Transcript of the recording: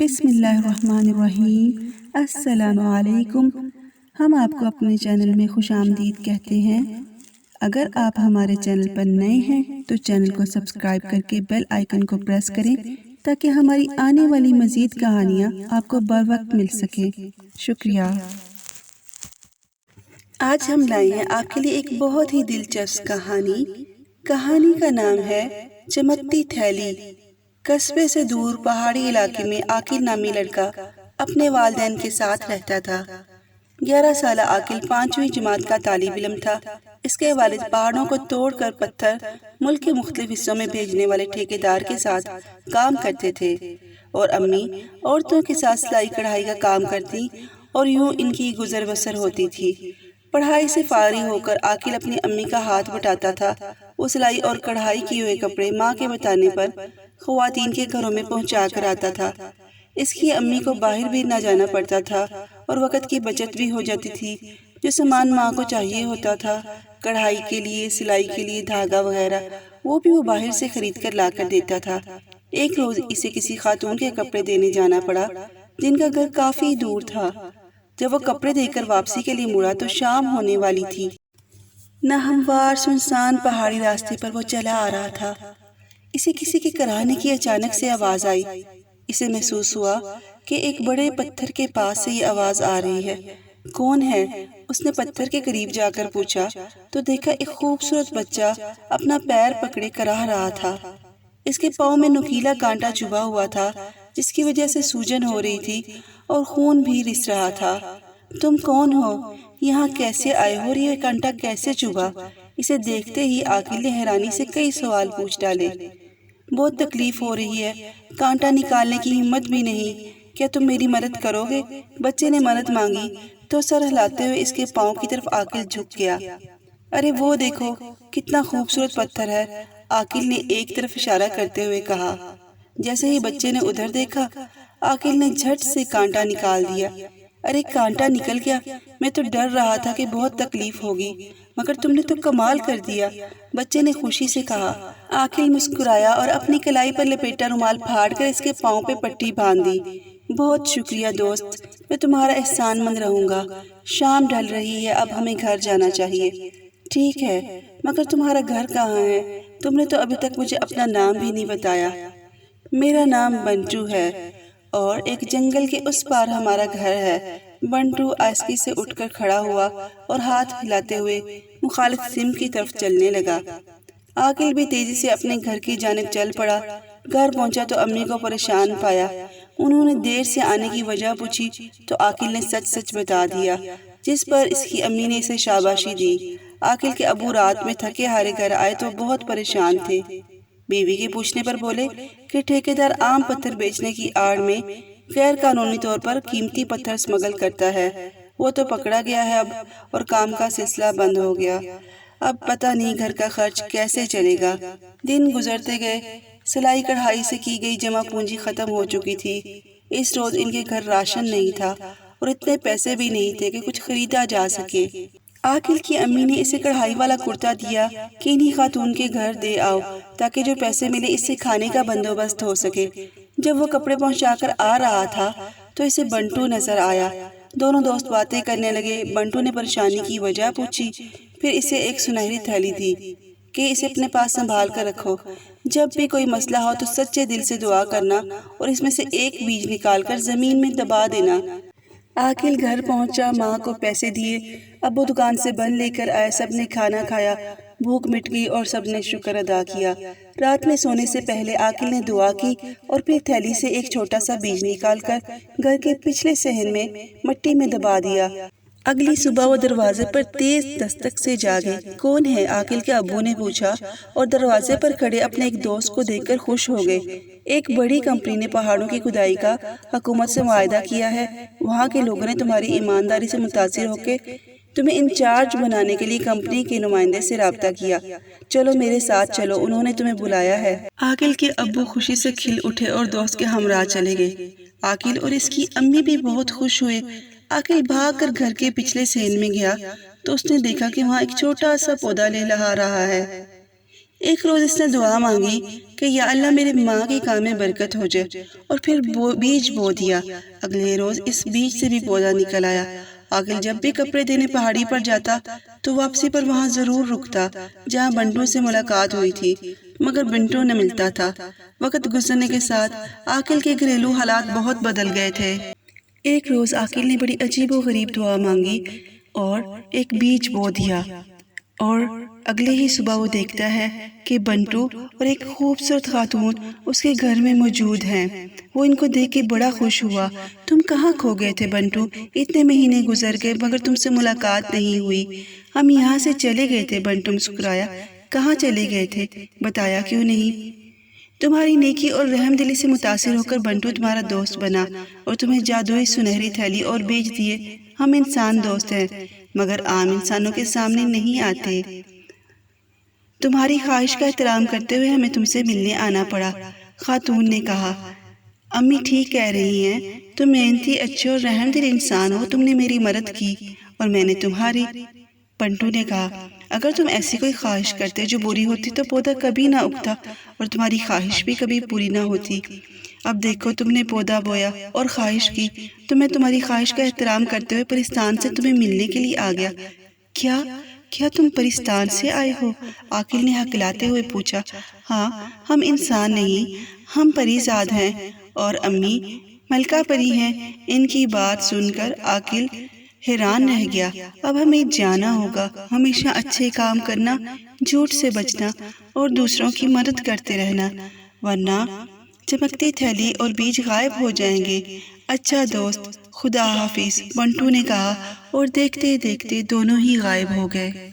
بسم اللہ الرحمن الرحیم۔ السلام علیکم۔ ہم آپ کو اپنے چینل میں خوش آمدید کہتے ہیں۔ اگر آپ ہمارے چینل پر نئے ہیں تو چینل کو سبسکرائب کر کے بیل آئیکن کو پریس کریں تاکہ ہماری آنے والی مزید کہانیاں آپ کو بر وقت مل سکیں۔ شکریہ۔ آج ہم لائے ہیں آپ کے لیے ایک بہت ہی دلچسپ کہانی کا نام ہے چمکتی تھیلی۔ قصبے سے دور پہاڑی علاقے میں عاقل نامی لڑکا اپنے والدین کے ساتھ رہتا تھا۔ 11 سالہ عاقل 5ویں جماعت کا طالب علم تھا۔ اس کے والد پہاڑوں کو توڑ کر پتھر ملک کے مختلف حصوں میں بھیجنے والے ٹھیکیدار کے ساتھ کام کرتے تھے، اور امی عورتوں کے ساتھ سلائی کڑھائی کا کام کرتی، اور یوں ان کی گزر بسر ہوتی تھی۔ پڑھائی سے فارغ ہو کر عاقل اپنی امی کا ہاتھ بٹاتا تھا۔ وہ سلائی اور کڑھائی کیے ہوئے کپڑے ماں کے بتانے پر خواتین کے گھروں میں پہنچا کر آتا تھا۔ اس کی امی کو باہر بھی نہ جانا پڑتا تھا اور وقت کی بچت بھی ہو جاتی تھی۔ جو سامان ماں کو چاہیے ہوتا تھا، کڑھائی کے لیے، سلائی کے لیے دھاگا وغیرہ، وہ بھی وہ باہر سے خرید کر لا کر دیتا تھا۔ ایک روز اسے کسی خاتون کے کپڑے دینے جانا پڑا جن کا گھر کافی دور تھا۔ جب وہ کپڑے دے کر واپسی کے لیے مڑا تو شام ہونے والی تھی۔ ناہموار سنسان پہاڑی راستے پر وہ چلا آ رہا تھا۔ اسے کسی کے کراہنے کی اچانک سے آواز آئی۔ اسے محسوس ہوا کہ ایک بڑے پتھر کے پاس سے یہ آواز آ رہی ہے۔ کون ہے؟ اس نے پتھر کے قریب جا کر پوچھا تو دیکھا ایک خوبصورت بچہ اپنا پیر پکڑے کراہ رہا تھا۔ اس کے پاؤں میں نوکیلا کانٹا چبھا ہوا تھا جس کی وجہ سے سوجن ہو رہی تھی اور خون بھی رس رہا تھا۔ تم کون ہو؟ یہاں کیسے آئے ہو اور یہ کانٹا کیسے چبھا؟ اسے دیکھتے ہی عاقل نے حیرانی سے کئی سوال پوچھ ڈالے۔ بہت تکلیف ہو رہی ہے، کانٹا نکالنے کی ہمت بھی نہیں، کیا تم میری مدد کرو گے؟ بچے نے مدد مانگی تو سر ہلاتے ہوئے اس کے پاؤں کی طرف عاقل جھک گیا۔ ارے وہ دیکھو کتنا خوبصورت پتھر ہے، عاقل نے ایک طرف اشارہ کرتے ہوئے کہا۔ جیسے ہی بچے نے ادھر دیکھا، عاقل نے جھٹ سے کانٹا نکال دیا۔ ارے کانٹا نکل گیا، میں تو ڈر رہا تھا کہ بہت تکلیف ہوگی، مگر تم نے تو کمال کر دیا، بچے نے خوشی سے کہا۔ عاقل مسکرایا اور اپنی کلائی پر لپیٹا رومال پھاڑ کر اس کے پاؤں پہ پٹی باندھ دی۔ بہت شکریہ دوست، میں تمہارا احسان مند رہوں گا۔ شام ڈھل رہی ہے، اب ہمیں گھر جانا چاہیے۔ ٹھیک ہے، مگر تمہارا گھر کہاں ہے؟ تم نے تو ابھی تک مجھے اپنا نام بھی نہیں بتایا۔ میرا نام بنٹو ہے اور ایک جنگل کے اس پار ہمارا گھر ہے۔ بنٹو آہستگی سے اٹھ کر کھڑا ہوا اور ہاتھ ہلاتے ہوئے مخالف سمت کی طرف چلنے لگا۔ عاقل بھی تیزی سے اپنے گھر کی جانب چل پڑا۔ گھر پہنچا تو امی کو پریشان پایا۔ انہوں نے دیر سے آنے کی وجہ پوچھی تو عاقل نے سچ سچ بتا دیا، جس پر اس کی امی نے اسے شاباشی دی۔ عاقل کے ابو رات میں تھکے ہارے گھر آئے تو بہت پریشان تھے۔ بیوی کے پوچھنے پر بولے کہ ٹھیکیدار عام پتھر بیچنے کی آڑ میں غیر قانونی طور پر قیمتی پتھر سمگل کرتا ہے۔ وہ تو پکڑا گیا ہے اب، اور کام کا سلسلہ بند ہو گیا۔ اب پتہ نہیں گھر کا خرچ کیسے چلے گا۔ دن گزرتے گئے، سلائی کڑھائی سے کی گئی جمع پونجی ختم ہو چکی تھی۔ اس روز ان کے گھر راشن نہیں تھا اور اتنے پیسے بھی نہیں تھے کہ کچھ خریدا جا سکے۔ عاقل کی امی نے اسے کڑھائی والا کرتا دیا کہ انہی خاتون کے گھر دے آؤ تاکہ جو پیسے ملے اس سے کھانے کا بندوبست ہو سکے۔ جب وہ کپڑے پہنچا کر آ رہا تھا تو اسے بنٹو نظر آیا۔ دونوں دوست باتیں کرنے لگے۔ بنٹو نے پریشانی کی وجہ پوچھی، پھر اسے ایک سنہری تھیلی دی کہ اسے اپنے پاس سنبھال کر رکھو۔ جب بھی کوئی مسئلہ ہو تو سچے دل سے دعا کرنا اور اس میں سے ایک بیج نکال کر زمین میں دبا دینا۔ عاقل گھر پہنچا، ماں کو پیسے دیے، ابو دکان سے بن لے کر آئے، سب نے کھانا کھایا، بھوک مٹ گئی اور سب نے شکر ادا کیا۔ رات میں سونے سے پہلے عاقل نے دعا کی اور پھر تھیلی سے ایک چھوٹا سا بیج نکال کر گھر کے پچھلے صحن میں مٹی میں دبا دیا۔ اگلی صبح وہ دروازے پر تیز دستک سے جاگے۔ کون ہے؟ عاقل کے ابو نے پوچھا، اور دروازے پر کھڑے اپنے ایک دوست کو دیکھ کر خوش ہو گئے۔ ایک بڑی کمپنی نے پہاڑوں کی کھدائی کا حکومت سے معاہدہ کیا ہے۔ وہاں کے لوگوں نے تمہاری ایمانداری سے متاثر ہو کے تمہیں انچارج بنانے کے لیے کمپنی کے نمائندے سے رابطہ کیا۔ چلو میرے ساتھ چلو، انہوں نے تمہیں بلایا ہے۔ عاقل کے ابو خوشی سے کھل اٹھے اور دوست کے ہمراہ چلے گئے۔ عاقل اور اس کی امی بھی بہت خوش ہوئے۔ عاقل بھاگ کر گھر کے پچھلے صحن میں گیا تو اس نے دیکھا کہ وہاں ایک چھوٹا سا پودا لہلہا رہا ہے۔ ایک روز اس نے دعا مانگی کہ یا اللہ میرے ماں کے کام میں برکت ہو جائے، اور پھر بیج بو دیا۔ اگلے روز اس بیج سے بھی پودا نکل آیا۔ عاقل جب بھی کپڑے دینے پہاڑی پر جاتا تو واپسی پر وہاں ضرور رکتا جہاں بنٹو سے ملاقات ہوئی تھی، مگر بنٹو نہ ملتا تھا۔ وقت گزرنے کے ساتھ عاقل کے گھریلو حالات بہت بدل گئے تھے۔ ایک روز عاقل نے بڑی عجیب و غریب دعا مانگی اور ایک بیج بو دیا، اور اگلے ہی صبح وہ دیکھتا ہے کہ بنٹو اور ایک خوبصورت خاتون اس کے گھر میں موجود ہیں۔ وہ ان کو دیکھ کے بڑا خوش ہوا۔ تم کہاں کھو گئے تھے بنٹو؟ اتنے مہینے گزر گئے مگر تم سے ملاقات نہیں ہوئی۔ ہم یہاں سے چلے گئے تھے، بنٹو مسکرایا۔ کہاں چلے گئے تھے؟ بتایا کیوں نہیں؟ تمہاری نیکی اور رحم دلی سے متاثر ہو کر بنٹو تمہارا دوست بنا اور تمہیں جادوئی سنہری تھیلی اور بیج دیے۔ ہم انسان دوست ہیں مگر عام انسانوں کے سامنے نہیں آتے۔ تمہاری خواہش کا احترام کرتے ہوئے ہمیں تم سے ملنے آنا پڑا۔ خاتون نے کہا، امی ٹھیک کہہ رہی ہیں، تم محنتی، اچھے اور رحم دل انسان ہو۔ تم نے میری مدد کی اور میں نے تمہاری۔ بنٹو نے کہا، اگر تم ایسی کوئی خواہش کرتے جو بری ہوتی تو پودا کبھی نہ اگتا اور تمہاری خواہش بھی کبھی پوری نہ ہوتی۔ اب دیکھو تم نے پودا بویا اور خواہش کی، تو میں تمہاری خواہش کا احترام کرتے ہوئے پرستان سے تمہیں ملنے کے لیے آ گیا۔ کیا تم پرستان سے آئے ہو؟ عاقل نے ہکلاتے ہوئے پوچھا۔ ہاں، ہم انسان نہیں، ہم پری زاد ہیں، اور امی ملکہ پری ہیں۔ ان کی بات سن کر عاقل حیران رہ گیا۔ اب ہمیں جانا ہوگا، ہمیشہ اچھے کام کرنا، جھوٹ سے بچنا اور دوسروں کی مدد کرتے رہنا، ورنہ چمکتی تھیلی اور بیج غائب ہو جائیں گے۔ اچھا دوست، خدا حافظ، بنٹو نے کہا، اور دیکھتے دیکھتے دونوں ہی غائب ہو گئے۔